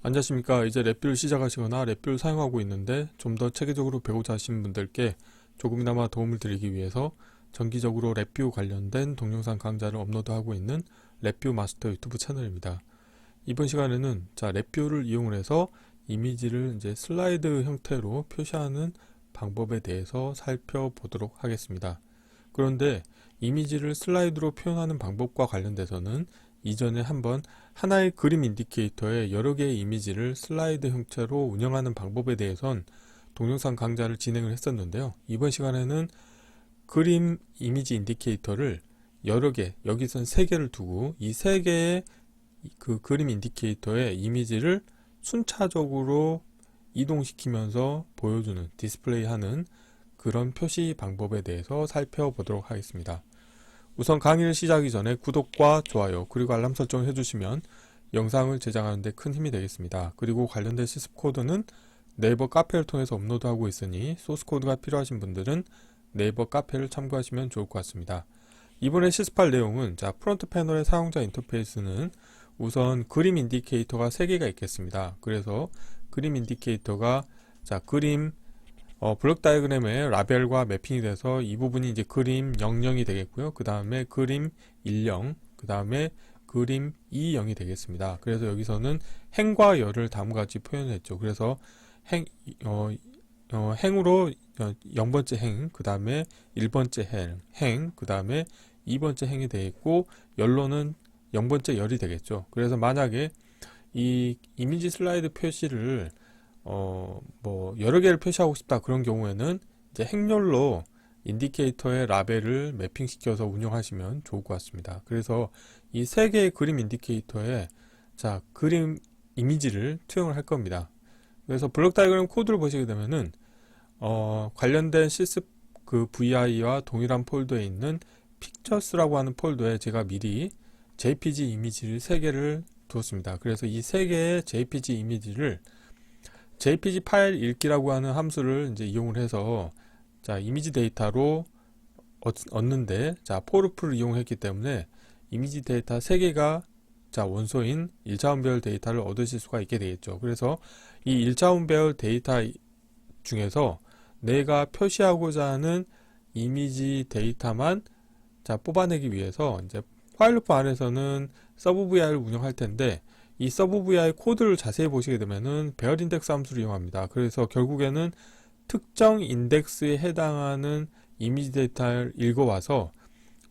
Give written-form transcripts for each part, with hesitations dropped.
안녕하십니까. 이제 랩뷰를 시작하시거나 랩뷰를 사용하고 있는데 좀 더 체계적으로 배우자 하시는 분들께 조금이나마 도움을 드리기 위해서 정기적으로 랩뷰 관련된 동영상 강좌를 업로드하고 있는 랩뷰 마스터 유튜브 채널입니다. 이번 시간에는 랩뷰를 이용을 해서 이미지를 이제 슬라이드 형태로 표시하는 방법에 대해서 살펴보도록 하겠습니다. 그런데 이미지를 슬라이드로 표현하는 방법과 관련돼서는 이전에 한번 하나의 그림 인디케이터에 여러 개의 이미지를 슬라이드 형태로 운영하는 방법에 대해선 동영상 강좌를 진행을 했었는데요. 이번 시간에는 그림 이미지 인디케이터를 여러 개, 여기선 3개를 두고 이 3개의 그 그림 인디케이터의 이미지를 순차적으로 이동시키면서 보여주는, 디스플레이하는 그런 표시 방법에 대해서 살펴보도록 하겠습니다. 우선 강의를 시작하기 전에 구독과 좋아요 그리고 알람 설정을 해주시면 영상을 제작하는 데 큰 힘이 되겠습니다. 그리고 관련된 실습 코드는 네이버 카페를 통해서 업로드하고 있으니 소스 코드가 필요하신 분들은 네이버 카페를 참고하시면 좋을 것 같습니다. 이번에 실습할 내용은 프론트 패널의 사용자 인터페이스는 우선 그림 인디케이터가 3개가 있겠습니다. 그래서 그림 인디케이터가 그림 블록 다이어그램의 라벨과 매핑이 돼서 이 부분이 이제 그림 00이 되겠고요. 그 다음에 그림 10, 그 다음에 그림 20이 되겠습니다. 그래서 여기서는 행과 열을 다음같이 표현했죠. 그래서 행으로 0번째 행, 그 다음에 1번째 행, 그 다음에 2번째 행이 되겠고, 열로는 0번째 열이 되겠죠. 그래서 만약에 이 이미지 슬라이드 표시를 여러 개를 표시하고 싶다 그런 경우에는 이제 행렬로 인디케이터의 라벨을 매핑시켜서 운영하시면 좋을 것 같습니다. 그래서 이 3개의 그림 인디케이터에 그림 이미지를 투영을 할 겁니다. 그래서 블록 다이어그램 코드를 보시게 되면은 관련된 실습 그 VI와 동일한 폴더에 있는 픽처스라고 하는 폴더에 제가 미리 JPG 이미지를 3개를 두었습니다. 그래서 이 3개의 JPG 이미지를 JPG 파일 읽기라고 하는 함수를 이제 이용을 해서 이미지 데이터로 얻는데 포르프를 이용했기 때문에 이미지 데이터 3개가 원소인 1차원배열 데이터를 얻으실 수가 있게 되겠죠. 그래서 이 1차원배열 데이터 중에서 내가 표시하고자 하는 이미지 데이터만 뽑아내기 위해서 이제 파일 루프 안에서는 서브 VI를 운영할 텐데 이 서브 VI 코드를 자세히 보시게 되면은 배열 인덱스 함수를 이용합니다. 그래서 결국에는 특정 인덱스에 해당하는 이미지 데이터를 읽어와서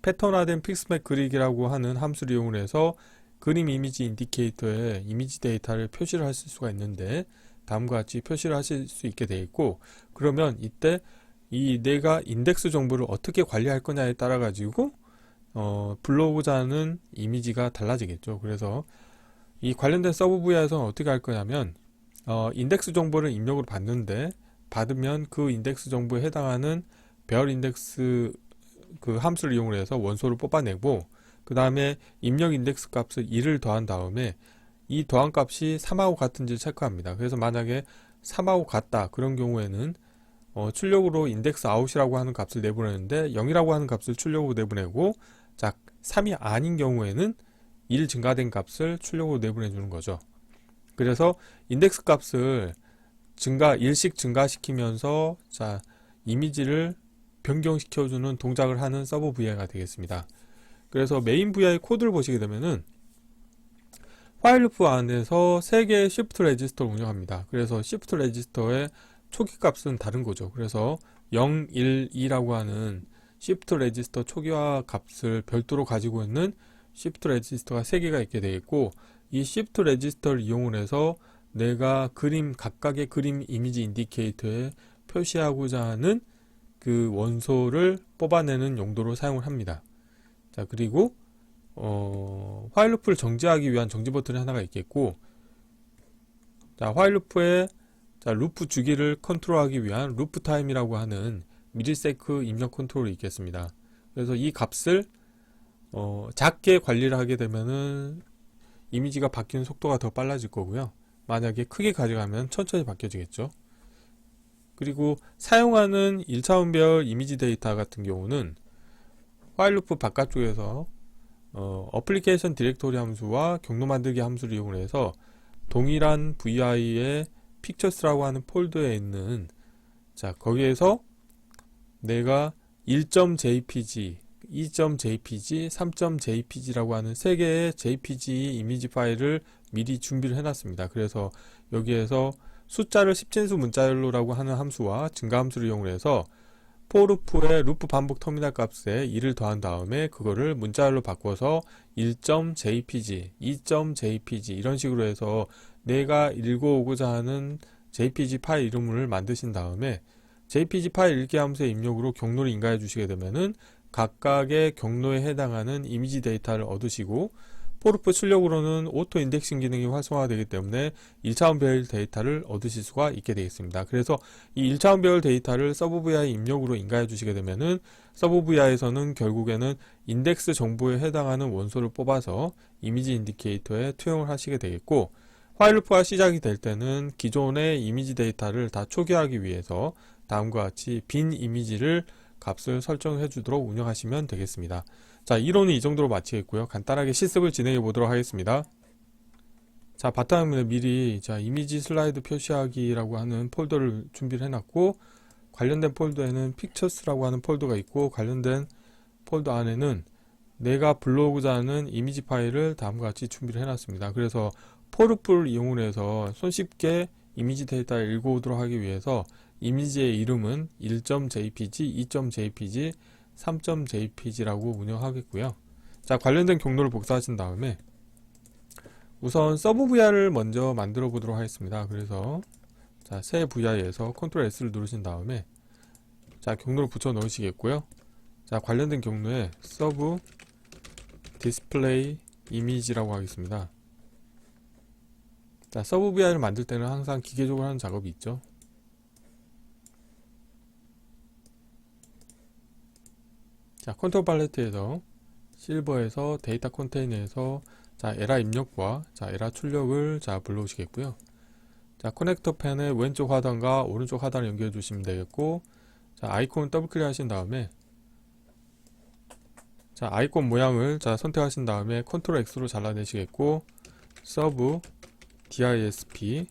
패턴화된 픽스맵 그리기라고 하는 함수를 이용해서 그림 이미지 인디케이터에 이미지 데이터를 표시를 하실 수가 있는데 다음과 같이 표시를 하실 수 있게 되어 있고, 그러면 이때 내가 인덱스 정보를 어떻게 관리할 거냐에 따라 가지고 불러오고자 하는 이미지가 달라지겠죠. 그래서 이 관련된 서브 VI에서는 어떻게 할 거냐면 인덱스 정보를 입력으로 받는데, 받으면 그 인덱스 정보에 해당하는 배열 인덱스 그 함수를 이용해서 원소를 뽑아내고, 그 다음에 입력 인덱스 값을 1을 더한 다음에 이 더한 값이 3하고 같은지를 체크합니다. 그래서 만약에 3하고 같다 그런 경우에는 출력으로 인덱스 아웃이라고 하는 값을 내보내는데 0이라고 하는 값을 출력으로 내보내고, 3이 아닌 경우에는 1 증가된 값을 출력으로 내보내주는 거죠. 그래서 인덱스 값을 1씩 증가시키면서 이미지를 변경시켜주는 동작을 하는 서브 VI가 되겠습니다. 그래서 메인 VI 코드를 보시게 되면은 파일 루프 안에서 3개의 시프트 레지스터를 운영합니다. 그래서 시프트 레지스터의 초기 값은 다른 거죠. 그래서 0, 1, 2라고 하는 시프트 레지스터 초기화 값을 별도로 가지고 있는 시프트 레지스터가 3개가 있게 되겠고, 이 시프트 레지스터를 이용을 해서 내가 각각의 그림 이미지 인디케이터에 표시하고자 하는 그 원소를 뽑아내는 용도로 사용을 합니다. 그리고 화일 루프를 정지하기 위한 정지 버튼이 하나가 있겠고, 화일 루프의 루프 주기를 컨트롤하기 위한 루프 타임이라고 하는 미리세크 입력 컨트롤이 있겠습니다. 그래서 이 값을 작게 관리를 하게 되면은 이미지가 바뀌는 속도가 더 빨라질 거고요. 만약에 크게 가져가면 천천히 바뀌어지겠죠. 그리고 사용하는 1차원별 이미지 데이터 같은 경우는 화일 루프 바깥쪽에서 어플리케이션 디렉토리 함수와 경로 만들기 함수를 이용해서 동일한 vi의 pictures라고 하는 폴더에 있는 자 거기에서 내가 1.jpg, 2.jpg, 3.jpg라고 하는 세 개의 jpg 이미지 파일을 미리 준비를 해놨습니다. 그래서 여기에서 숫자를 10진수 문자열로라고 하는 함수와 증가 함수를 이용해서 forloop의 루프 반복 터미널 값에 2를 더한 다음에 그거를 문자열로 바꿔서 1.jpg, 2.jpg 이런 식으로 해서 내가 읽어오고자 하는 jpg 파일 이름을 만드신 다음에 jpg 파일 읽기 함수의 입력으로 경로를 인가해 주시게 되면은 각각의 경로에 해당하는 이미지 데이터를 얻으시고 포르프 출력으로는 오토 인덱싱 기능이 활성화되기 때문에 1차원 배열 데이터를 얻으실 수가 있게 되겠습니다. 그래서 이 1차원 배열 데이터를 서브 vi 입력으로 인가해 주시게 되면은 서브 vi에서는 결국에는 인덱스 정보에 해당하는 원소를 뽑아서 이미지 인디케이터에 투영을 하시게 되겠고, 화일 루프가 시작이 될 때는 기존의 이미지 데이터를 다 초기화하기 위해서 다음과 같이 빈 이미지를 값을 설정해 주도록 운영하시면 되겠습니다. 자, 이론은 이 정도로 마치겠고요. 간단하게 실습을 진행해 보도록 하겠습니다. 자, 바탕화면에 미리 이미지 슬라이드 표시하기라고 하는 폴더를 준비를 해놨고, 관련된 폴더에는 pictures라고 하는 폴더가 있고, 관련된 폴더 안에는 내가 불러오고자 하는 이미지 파일을 다음과 같이 준비를 해놨습니다. 그래서 forloop를 이용해서 손쉽게 이미지 데이터를 읽어오도록 하기 위해서 이미지의 이름은 1.jpg, 2.jpg, 3.jpg라고 운영하겠고요. 자, 관련된 경로를 복사하신 다음에 우선 서브 vi를 먼저 만들어 보도록 하겠습니다. 그래서 자, 새 vi에서 Ctrl S를 누르신 다음에 자, 경로를 붙여 넣으시겠고요. 자, 관련된 경로에 서브 디스플레이 이미지라고 하겠습니다. 자, 서브 vi를 만들 때는 항상 기계적으로 하는 작업이 있죠. 자, 컨트롤 팔레트에서 실버에서 데이터 컨테이너에서 자, 에라 입력과 자, 에라 출력을 자, 불러오시겠고요. 자, 커넥터 펜의 왼쪽 하단과 오른쪽 하단을 연결해 주시면 되겠고, 자, 아이콘 더블 클릭 하신 다음에 자, 아이콘 모양을 자, 선택하신 다음에 컨트롤 X로 잘라내시겠고, 서브 disp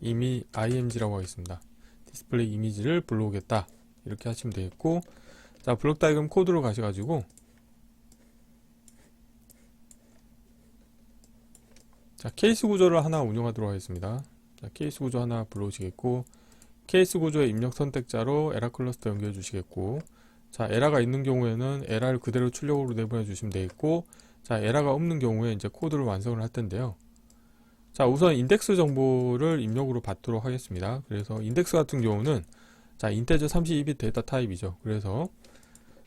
img라고 하겠습니다. 디스플레이 이미지를 불러오겠다 이렇게 하시면 되겠고, 자, 블록 다이그램 코드로 가셔가지고 자, 케이스 구조를 하나 운영하도록 하겠습니다. 자, 케이스 구조 하나 불러오시겠고, 케이스 구조의 입력 선택자로 에라 클러스터 연결해 주시겠고, 자, 에라가 있는 경우에는 에라를 그대로 출력으로 내보내 주시면 되겠고, 자, 에라가 없는 경우에 이제 코드를 완성을 할 텐데요. 자, 우선 인덱스 정보를 입력으로 받도록 하겠습니다. 그래서 인덱스 같은 경우는 자, 인테저 32비트 데이터 타입이죠. 그래서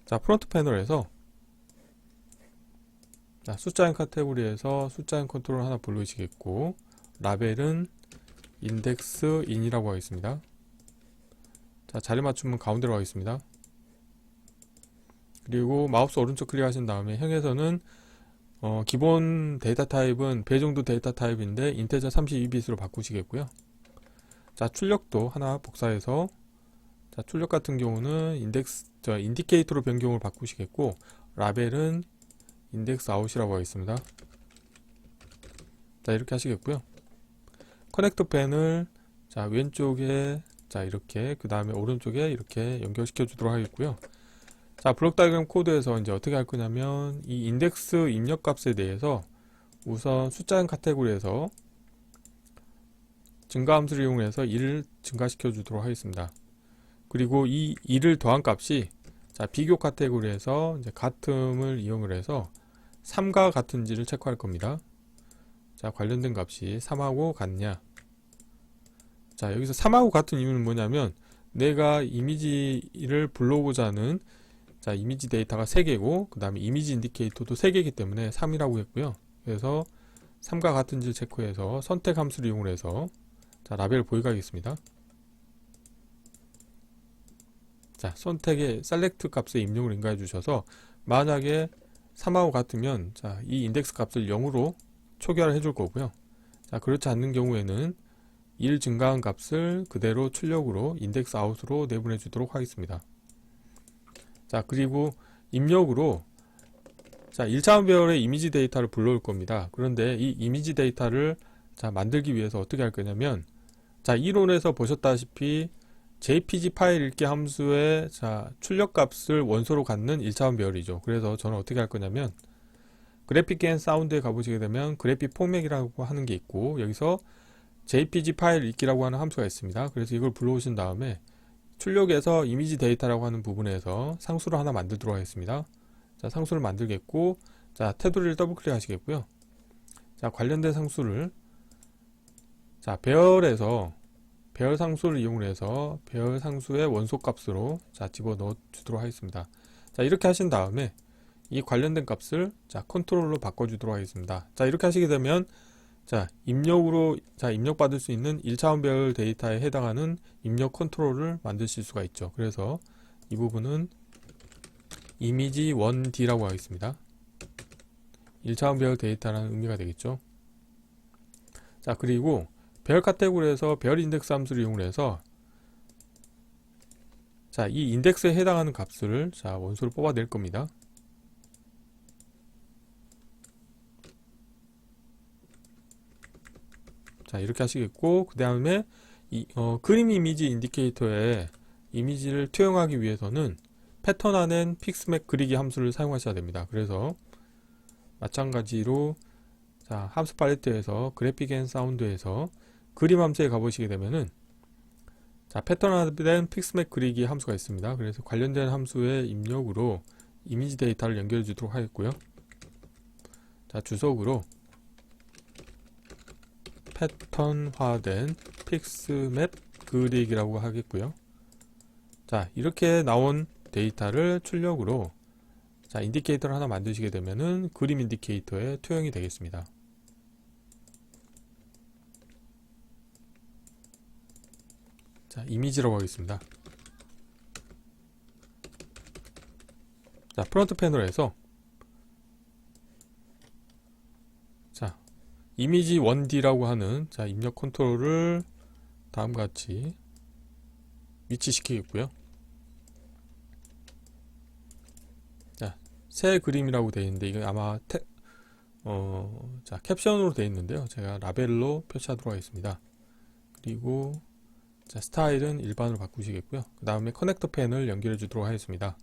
자, 프론트 패널에서 자, 숫자인 카테고리에서 숫자인 컨트롤 하나 불러주시겠고, 라벨은 인덱스 인이라고 하겠습니다. 자, 자리 맞춤은 가운데로 하겠습니다. 그리고 마우스 오른쪽 클릭하신 다음에 형에서는 기본 데이터 타입은 배정도 데이터 타입인데 인테저 32비트로 바꾸시겠고요. 자, 출력도 하나 복사해서 자, 출력 같은 경우는 인디케이터로 변경을 바꾸시겠고, 라벨은 인덱스 아웃이라고 하겠습니다. 자, 이렇게 하시겠고요. 커넥터 펜을 자, 왼쪽에 자, 이렇게 그 다음에 오른쪽에 이렇게 연결시켜 주도록 하겠고요. 자, 블록 다이그램 코드에서 이제 어떻게 할 거냐면 이 인덱스 입력 값에 대해서 우선 숫자인 카테고리에서 증가 함수를 이용해서 1을 증가시켜 주도록 하겠습니다. 그리고 이 2를 더한 값이 자, 비교 카테고리에서 이제 같음을 이용을 해서 3과 같은지를 체크할 겁니다. 자, 관련된 값이 3하고 같냐. 자, 여기서 3하고 같은 이유는 뭐냐면 내가 이미지를 불러오고자 하는 자, 이미지 데이터가 3개고 그 다음에 이미지 인디케이터도 3개이기 때문에 3이라고 했고요. 그래서 3과 같은지를 체크해서 선택 함수를 이용해서 자, 라벨 보이게 하겠습니다. 자, 선택의 셀렉트 값의 입력을 인가해 주셔서 만약에 3하고 같으면 자, 이 인덱스 값을 0으로 초기화를 해줄 거고요. 자, 그렇지 않는 경우에는 1 증가한 값을 그대로 출력으로 인덱스 아웃으로 내보내 주도록 하겠습니다. 자, 그리고 입력으로 자, 1차원 배열의 이미지 데이터를 불러올 겁니다. 그런데 이 이미지 데이터를 자, 만들기 위해서 어떻게 할 거냐면, 자, 이론에서 보셨다시피 JPG 파일 읽기 함수의 자, 출력 값을 원소로 갖는 1차원 배열이죠. 그래서 저는 어떻게 할 거냐면, 그래픽 앤 사운드에 가보시게 되면 그래픽 포맷이라고 하는 게 있고, 여기서 JPG 파일 읽기라고 하는 함수가 있습니다. 그래서 이걸 불러오신 다음에 출력에서 이미지 데이터라고 하는 부분에서 상수를 하나 만들도록 하겠습니다. 자, 상수를 만들겠고, 자, 테두리를 더블 클릭 하시겠고요. 자, 관련된 상수를, 자, 배열에서 배열 상수를 이용해서 배열 상수의 원소 값으로 자, 집어넣어 주도록 하겠습니다. 자, 이렇게 하신 다음에 이 관련된 값을 자, 컨트롤로 바꿔주도록 하겠습니다. 자, 이렇게 하시게 되면 자, 입력으로 자, 입력받을 수 있는 1차원 배열 데이터에 해당하는 입력 컨트롤을 만드실 수가 있죠. 그래서 이 부분은 이미지 1D라고 하겠습니다. 1차원 배열 데이터라는 의미가 되겠죠. 자, 그리고 배열 카테고리에서 배열 인덱스 함수를 이용해서 자, 이 인덱스에 해당하는 값을 자, 원소를 뽑아낼 겁니다. 자, 이렇게 하시겠고, 그 다음에 그림 이미지 인디케이터에 이미지를 투영하기 위해서는 패턴 안엔 픽스맵 그리기 함수를 사용하셔야 됩니다. 그래서 마찬가지로 자, 함수 팔레트에서 그래픽 앤 사운드에서 그림 함수에 가보시게 되면은 자, 패턴 안엔 픽스맵 그리기 함수가 있습니다. 그래서 관련된 함수의 입력으로 이미지 데이터를 연결해 주도록 하겠고요. 자, 주석으로 패턴화된 픽스맵 그리기라고 하겠고요. 자, 이렇게 나온 데이터를 출력으로 자, 인디케이터를 하나 만드시게 되면은 그림 인디케이터에 투영이 되겠습니다. 자, 이미지라고 하겠습니다. 자, 프론트 패널에서 자, 이미지 1D라고 하는 자, 입력 컨트롤을 다음과 같이 위치시키겠고요. 자, 새 그림이라고 되어 있는데 이건 아마 자, 캡션으로 되어 있는데요. 제가 라벨로 표시하도록 하겠습니다. 그리고 자, 스타일은 일반으로 바꾸시겠고요. 그 다음에 커넥터 펜을 연결해 주도록 하겠습니다.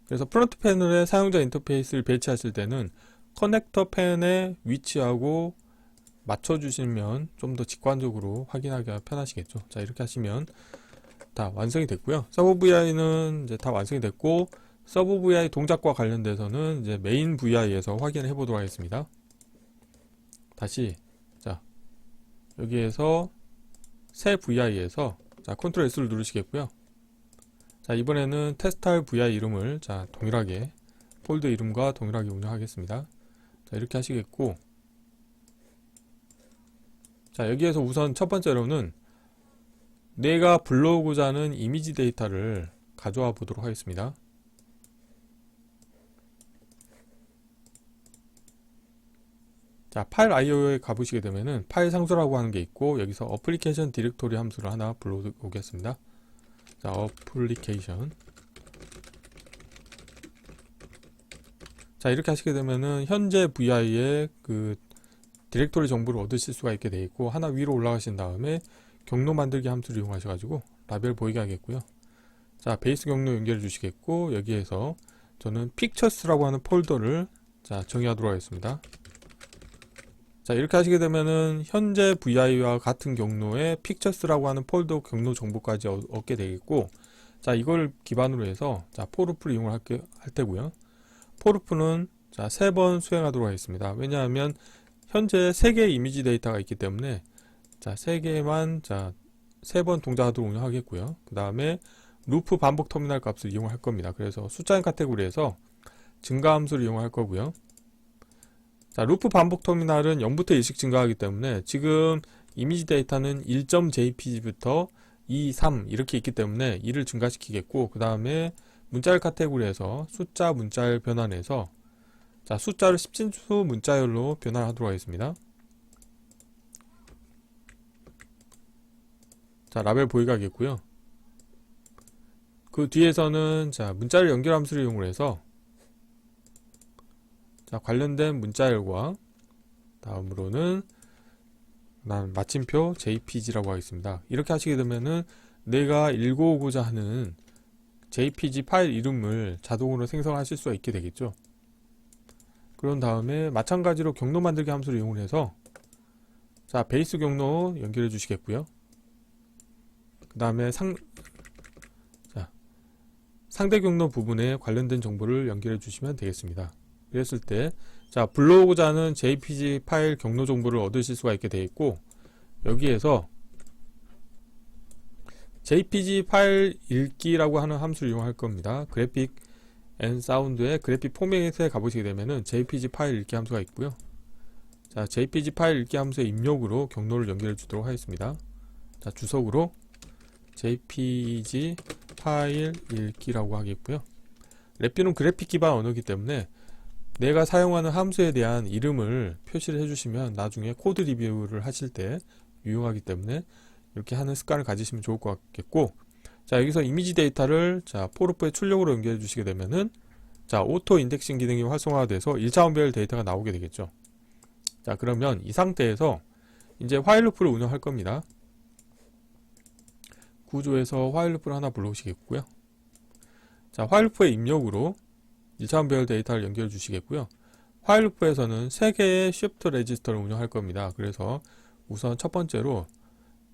그래서 프론트 패널에 사용자 인터페이스를 배치하실 때는 커넥터 펜의 위치하고 맞춰주시면 좀 더 직관적으로 확인하기가 편하시겠죠. 자, 이렇게 하시면 다 완성이 됐고요. 서브 VI는 이제 다 완성이 됐고, 서브 VI 동작과 관련돼서는 이제 메인 VI에서 확인을 해보도록 하겠습니다. 다시 자, 여기에서 새 VI에서 자, 컨트롤 S를 누르시겠고요. 자, 이번에는 테스트할 VI 이름을 자, 동일하게 폴더 이름과 동일하게 운영하겠습니다. 자, 이렇게 하시겠고, 자, 여기에서 우선 첫 번째로는 내가 불러오고자 하는 이미지 데이터를 가져와 보도록 하겠습니다. 자, 파일 IO에 가보시게 되면은 파일 상수라고 하는 게 있고, 여기서 어플리케이션 디렉토리 함수를 하나 불러오겠습니다. 자, 어플리케이션. 자, 이렇게 하시게 되면은 현재 VI의 그 디렉토리 정보를 얻으실 수가 있게 되어 있고, 하나 위로 올라가신 다음에 경로 만들기 함수를 이용하셔가지고 라벨 보이게 하겠고요. 자, 베이스 경로 연결해 주시겠고, 여기에서 저는 픽처스라고 하는 폴더를 자, 정의하도록 하겠습니다. 자, 이렇게 하시게 되면은 현재 VI와 같은 경로에 픽처스라고 하는 폴더 경로 정보까지 얻게 되겠고, 자, 이걸 기반으로 해서 자, 포루프를 이용을 할 테고요. 포루프는 자, 3번 수행하도록 하겠습니다. 왜냐하면 현재 3개의 이미지 데이터가 있기 때문에 자, 3개만 자, 3번 동작하도록 운영하겠고요. 그 다음에 루프 반복 터미널 값을 이용할 겁니다. 그래서 숫자인 카테고리에서 증가 함수를 이용할 거고요. 자, 루프 반복 터미널은 0부터 1씩 증가하기 때문에 지금 이미지 데이터는 1.jpg부터 2, 3 이렇게 있기 때문에 2를 증가시키겠고, 그 다음에 문자열 카테고리에서 숫자 문자열 변환해서 자, 숫자를 10진수 문자열로 변환하도록 하겠습니다. 자, 라벨 보이게 하겠고요. 그 뒤에서는 자, 문자열 연결 함수를 이용해서 자, 관련된 문자열과 다음으로는 그다음 마침표 JPG라고 하겠습니다. 이렇게 하시게 되면은 내가 읽어오고자 하는 JPG 파일 이름을 자동으로 생성하실 수가 있게 되겠죠. 그런 다음에 마찬가지로 경로 만들기 함수를 이용해서 자, 베이스 경로 연결해 주시겠고요. 그 다음에 상대 경로 부분에 관련된 정보를 연결해 주시면 되겠습니다. 그랬을 때 자, 불러오고자 하는 JPG 파일 경로 정보를 얻으실 수가 있게 되어 있고, 여기에서 JPG 파일 읽기라고 하는 함수를 이용할 겁니다. 그래픽 앤 사운드의 그래픽 포맷에 가보시게 되면은 JPG 파일 읽기 함수가 있고요. 자, JPG 파일 읽기 함수의 입력으로 경로를 연결해 주도록 하겠습니다. 자, 주석으로 JPG 파일 읽기라고 하겠고요. 랩뷰는 그래픽 기반 언어이기 때문에 내가 사용하는 함수에 대한 이름을 표시를 해주시면 나중에 코드 리뷰를 하실 때 유용하기 때문에 이렇게 하는 습관을 가지시면 좋을 것 같겠고, 자, 여기서 이미지 데이터를 자, 포르프의 출력으로 연결해 주시게 되면은 자, 오토 인덱싱 기능이 활성화가 돼서 1차원별 데이터가 나오게 되겠죠. 자, 그러면 이 상태에서 이제 화일 루프를 운영할 겁니다. 구조에서 화일 루프를 하나 불러오시겠고요. 자, 화일 루프의 입력으로 1차원별 데이터를 연결해 주시겠고요. 화일 루프에서는 3개의 shift 레지스터를 운영할 겁니다. 그래서 우선 첫 번째로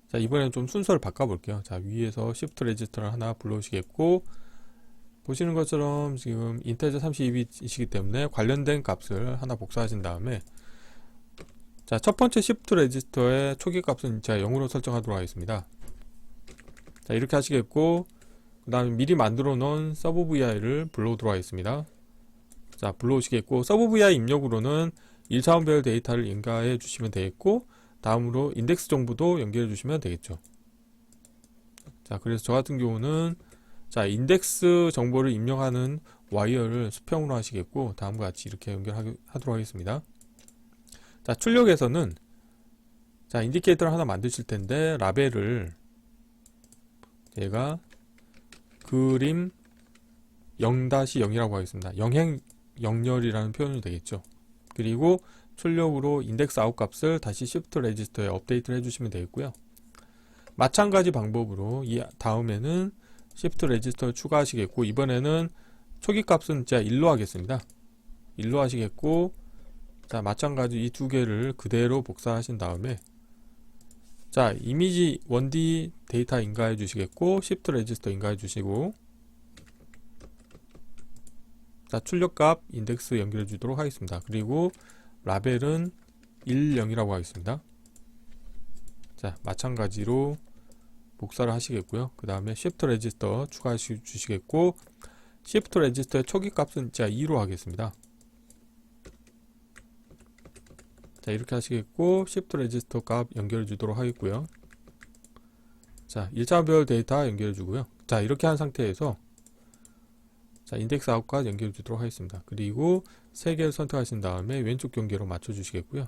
자, 이번에는 좀 순서를 바꿔볼게요. 자, 위에서 shift 레지스터를 하나 불러오시겠고, 보시는 것처럼 지금 인테저 32이시기 때문에 관련된 값을 하나 복사하신 다음에 자, 첫 번째 shift 레지스터의 초기 값은 제가 0으로 설정하도록 하겠습니다. 자, 이렇게 하시겠고, 그 다음에 미리 만들어 놓은 서브 VI를 불러오도록 하겠습니다. 자, 불러오시겠고, 서브 VI 입력으로는 1차원별 데이터를 인가해 주시면 되겠고, 다음으로 인덱스 정보도 연결해 주시면 되겠죠. 자, 그래서 저 같은 경우는 자, 인덱스 정보를 입력하는 와이어를 수평으로 하시겠고, 다음과 같이 이렇게 연결하도록 하겠습니다. 자, 출력에서는 자, 인디케이터를 하나 만드실 텐데, 라벨을 제가 그림 0-0이라고 하겠습니다. 영행 영렬이라는 표현이 되겠죠. 그리고 출력으로 인덱스 아웃 값을 다시 shift 레지스터에 업데이트를 해주시면 되겠고요. 마찬가지 방법으로 이 다음에는 shift 레지스터를 추가하시겠고, 이번에는 초기 값은 제가 1로 하겠습니다. 1로 하시겠고, 자, 마찬가지 이 두 개를 그대로 복사하신 다음에 자, 이미지 1D 데이터 인가해 주시겠고, shift 레지스터 인가해 주시고, 자, 출력값 인덱스 연결해 주도록 하겠습니다. 그리고 라벨은 10이라고 하겠습니다. 자, 마찬가지로 복사를 하시겠고요. 그 다음에 shift 레지스터 추가해 주시겠고, shift 레지스터의 초기 값은 제가 2로 하겠습니다. 자, 이렇게 하시겠고, shift 레지스터 값 연결해 주도록 하겠고요. 자, 1차별 데이터 연결해 주고요. 자, 이렇게 한 상태에서 자, 인덱스 아웃과 연결해 주도록 하겠습니다. 그리고 3개를 선택하신 다음에 왼쪽 경계로 맞춰 주시겠고요.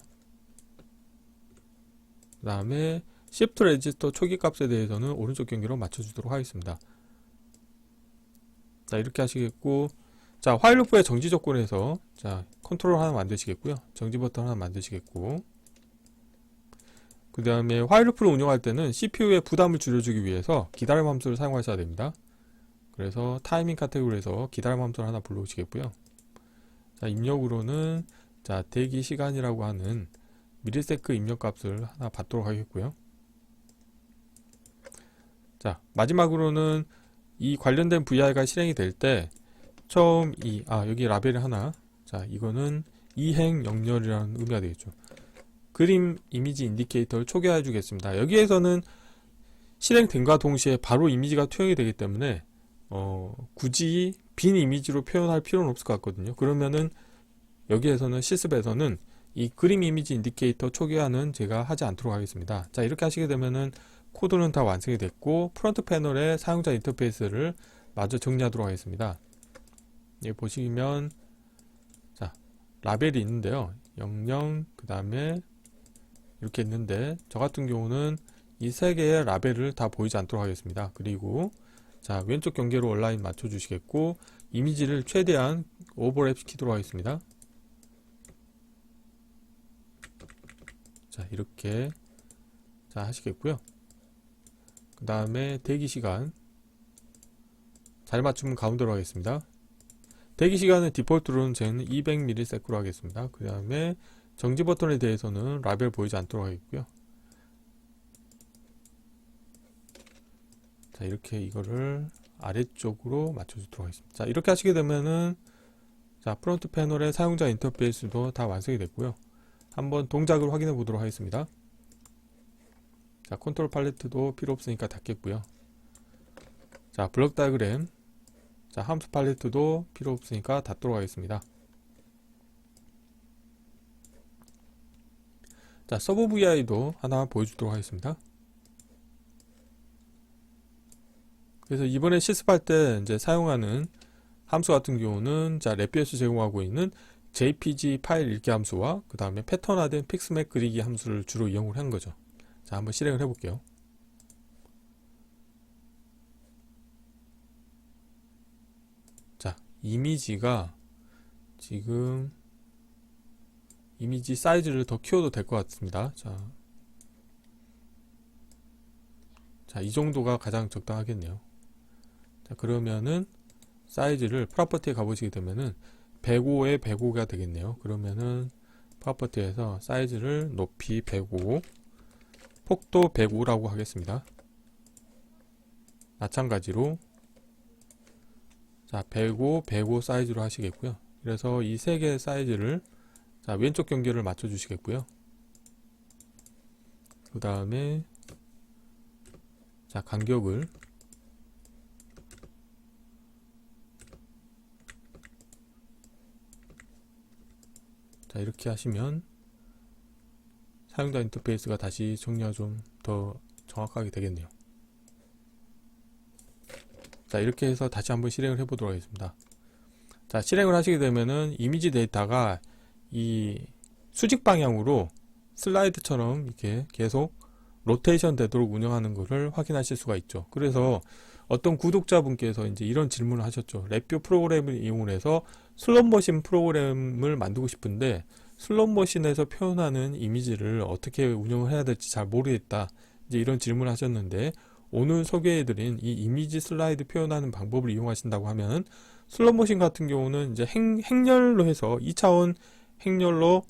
그 다음에 shift 레지스터 초기 값에 대해서는 오른쪽 경계로 맞춰 주도록 하겠습니다. 자, 이렇게 하시겠고, 자, 화일 루프의 정지 조건에서 자, 컨트롤 하나 만드시겠고요. 정지 버튼 하나 만드시겠고, 그 다음에 화일 루프를 운영할 때는 CPU의 부담을 줄여주기 위해서 기다림 함수를 사용하셔야 됩니다. 그래서 타이밍 카테고리에서 기다림 함수를 하나 불러오시겠고요. 자, 입력으로는 자, 대기 시간이라고 하는 미리세크 입력 값을 하나 받도록 하겠고요. 자, 마지막으로는 이 관련된 VI가 실행이 될 때 처음 여기 라벨이 하나, 자, 이거는 이행 영렬이라는 의미가 되겠죠. 그림 이미지 인디케이터를 초기화해 주겠습니다. 여기에서는 실행됨과 동시에 바로 이미지가 투영이 되기 때문에 굳이 빈 이미지로 표현할 필요는 없을 것 같거든요. 그러면은 여기에서는 실습에서는 이 그림 이미지 인디케이터 초기화는 제가 하지 않도록 하겠습니다. 자, 이렇게 하시게 되면은 코드는 다 완성이 됐고, 프론트 패널의 사용자 인터페이스를 마저 정리하도록 하겠습니다. 여기 보시면 자, 라벨이 있는데요. 00, 그 다음에 이렇게 있는데, 저 같은 경우는 이 3개의 라벨을 다 보이지 않도록 하겠습니다. 그리고 자, 왼쪽 경계로 온라인 맞춰 주시겠고, 이미지를 최대한 오버랩 시키도록 하겠습니다. 자, 이렇게 자, 하시겠고요. 그 다음에 대기시간 잘 맞추면 가운데로 하겠습니다. 대기시간은 디폴트로는 저는 200ms로 하겠습니다. 그 다음에 정지 버튼에 대해서는 라벨 보이지 않도록 하겠고요. 자, 이렇게 이거를 아래쪽으로 맞춰주도록 하겠습니다. 자, 이렇게 하시게 되면은 자, 프론트 패널의 사용자 인터페이스도 다 완성이 됐고요. 한번 동작을 확인해 보도록 하겠습니다. 자, 컨트롤 팔레트도 필요 없으니까 닫겠고요. 자, 블록 다이어그램, 자, 함수 팔레트도 필요 없으니까 닫도록 하겠습니다. 자, 서브 VI도 하나 보여주도록 하겠습니다. 그래서 이번에 실습할 때 이제 사용하는 함수 같은 경우는 자, 랩비에서 제공하고 있는 JPG 파일 읽기 함수와 그 다음에 패턴화된 픽스맵 그리기 함수를 주로 이용을 한 거죠. 자, 한번 실행을 해볼게요. 자, 이미지가 지금 이미지 사이즈를 더 키워도 될 것 같습니다. 자, 이 정도가 가장 적당하겠네요. 자, 그러면은 사이즈를 프로퍼티에 가보시게 되면은 105에 105가 되겠네요. 그러면은 프로퍼티에서 사이즈를 높이 105, 폭도 105라고 하겠습니다. 마찬가지로 자, 105, 105 사이즈로 하시겠고요. 그래서 이 세 개의 사이즈를 자, 왼쪽 경계를 맞춰 주시겠고요. 그 다음에 자, 간격을 자, 이렇게 하시면 사용자 인터페이스가 다시 정리가 좀 더 정확하게 되겠네요. 자, 이렇게 해서 다시 한번 실행을 해보도록 하겠습니다. 자, 실행을 하시게 되면은 이미지 데이터가 이 수직 방향으로 슬라이드처럼 이렇게 계속 로테이션 되도록 운영하는 것을 확인하실 수가 있죠. 그래서 어떤 구독자분께서 이제 이런 질문을 하셨죠. 랩뷰 프로그램을 이용해서 슬롯머신 프로그램을 만들고 싶은데 슬롯머신에서 표현하는 이미지를 어떻게 운영을 해야 될지 잘 모르겠다. 이제 이런 질문을 하셨는데 오늘 소개해드린 이 이미지 슬라이드 표현하는 방법을 이용하신다고 하면 슬롯머신 같은 경우는 이제 행렬로 해서 2차원 행렬로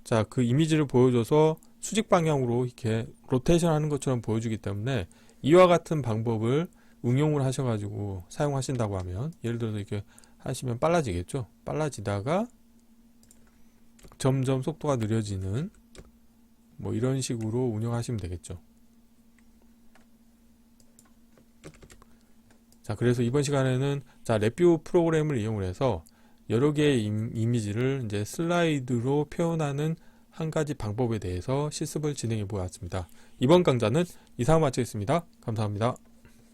자, 그 이미지를 보여줘서 수직 방향으로 이렇게 로테이션 하는 것처럼 보여주기 때문에 이와 같은 방법을 응용을 하셔가지고 사용하신다고 하면 예를 들어서 이렇게 하시면 빨라지겠죠. 빨라지다가 점점 속도가 느려지는 뭐 이런 식으로 운영하시면 되겠죠. 자, 그래서 이번 시간에는 자, 랩뷰 프로그램을 이용을 해서 여러 개의 이미지를 이제 슬라이드로 표현하는 한 가지 방법에 대해서 실습을 진행해 보았습니다. 이번 강좌는 이상 마치겠습니다. 감사합니다.